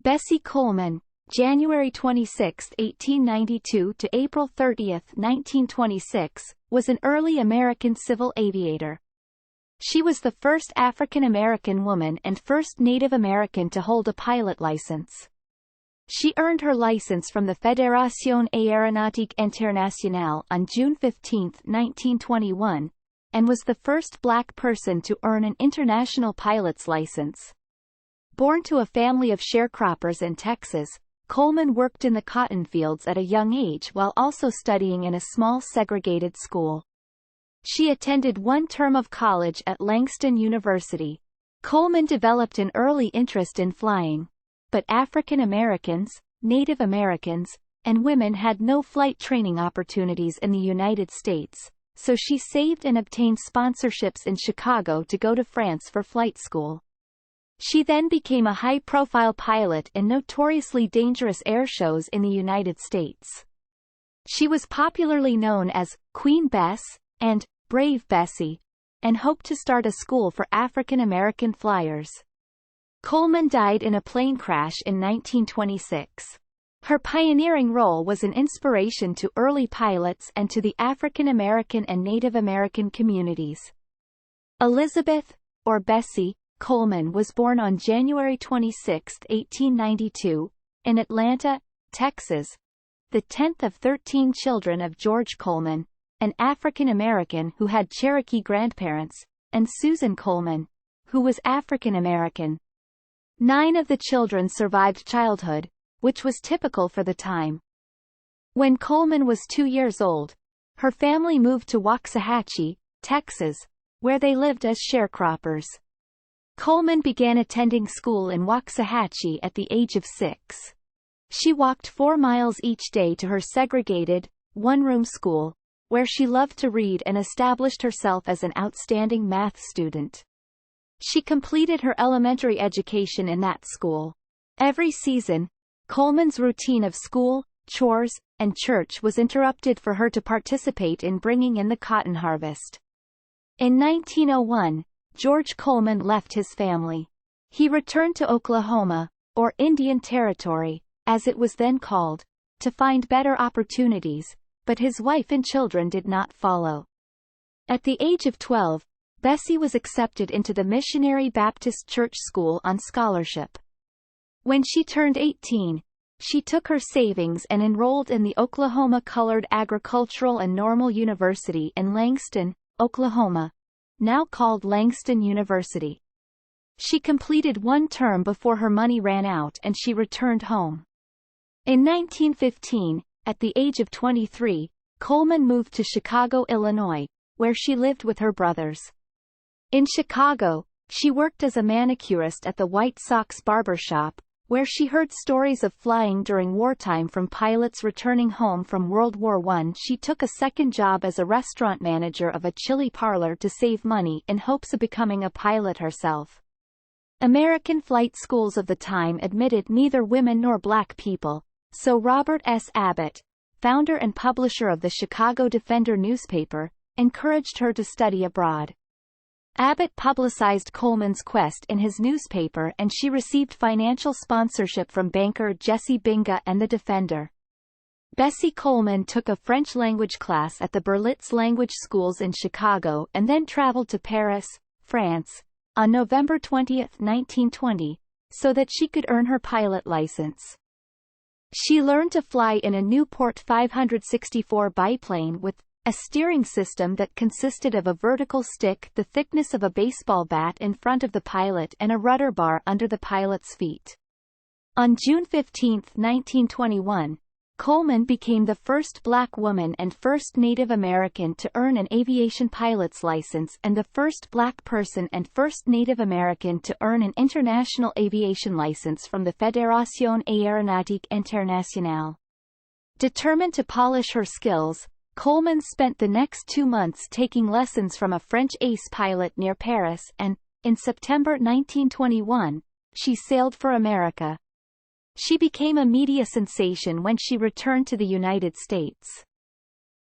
Bessie Coleman, January 26, 1892 to April 30, 1926, was an early American civil aviator. She was the first African American woman and first Native American to hold a pilot license. She earned her license from the Fédération Aéronautique Internationale on June 15, 1921, and was the first black person to earn an international pilot's license. Born to a family of sharecroppers in Texas, Coleman worked in the cotton fields at a young age while also studying in a small segregated school. She attended one term of college at Langston University. Coleman developed an early interest in flying, but African Americans, Native Americans, and women had no flight training opportunities in the United States, so she saved and obtained sponsorships in Chicago to go to France for flight school. She then became a high-profile pilot in notoriously dangerous air shows in the United States. She was popularly known as Queen Bess and Brave Bessie, and hoped to start a school for African American flyers. Coleman died in a plane crash in 1926. Her pioneering role was an inspiration to early pilots and to the African American and Native American communities. Elizabeth, or Bessie, Coleman was born on January 26, 1892, in Atlanta, Texas, the 10th of 13 children of George Coleman, an African American who had Cherokee grandparents, and Susan Coleman, who was African American. 9 of the children survived childhood, which was typical for the time. When Coleman was 2 years old, her family moved to Waxahachie, Texas, where they lived as sharecroppers. Coleman began attending school in Waxahachie at the age of 6. She walked 4 miles each day to her segregated, one-room school, where she loved to read and established herself as an outstanding math student. She completed her elementary education in that school. Every season, Coleman's routine of school, chores, and church was interrupted for her to participate in bringing in the cotton harvest. In 1901, George Coleman left his family. He returned to Oklahoma, or Indian Territory, as it was then called, to find better opportunities, but his wife and children did not follow. At the age of 12, Bessie was accepted into the Missionary Baptist Church School on scholarship. When she turned 18, she took her savings and enrolled in the Oklahoma Colored Agricultural and Normal University in Langston, Oklahoma, now called Langston University. She completed one term before her money ran out and she returned home. In 1915, at the age of 23, Coleman moved to Chicago, Illinois, where she lived with her brothers. In Chicago, she worked as a manicurist at the White Sox barber shop, where she heard stories of flying during wartime from pilots returning home from World War I. She took a second job as a restaurant manager of a chili parlor to save money in hopes of becoming a pilot herself. American flight schools of the time admitted neither women nor black people, so Robert S. Abbott, founder and publisher of the Chicago Defender newspaper, encouraged her to study abroad. Abbott publicized Coleman's quest in his newspaper and she received financial sponsorship from banker Jesse Binga and the Defender. Bessie Coleman took a French language class at the Berlitz Language Schools in Chicago and then traveled to Paris, France, on November 20, 1920, so that she could earn her pilot license. She learned to fly in a Newport 564 biplane with a steering system that consisted of a vertical stick the thickness of a baseball bat in front of the pilot and a rudder bar under the pilot's feet. On June 15, 1921, Coleman became the first black woman and first Native American to earn an aviation pilot's license and the first black person and first Native American to earn an international aviation license from the Fédération Aéronautique Internationale. Determined to polish her skills, Coleman spent the next 2 months taking lessons from a French ace pilot near Paris and, in September 1921, she sailed for America. She became a media sensation when she returned to the United States.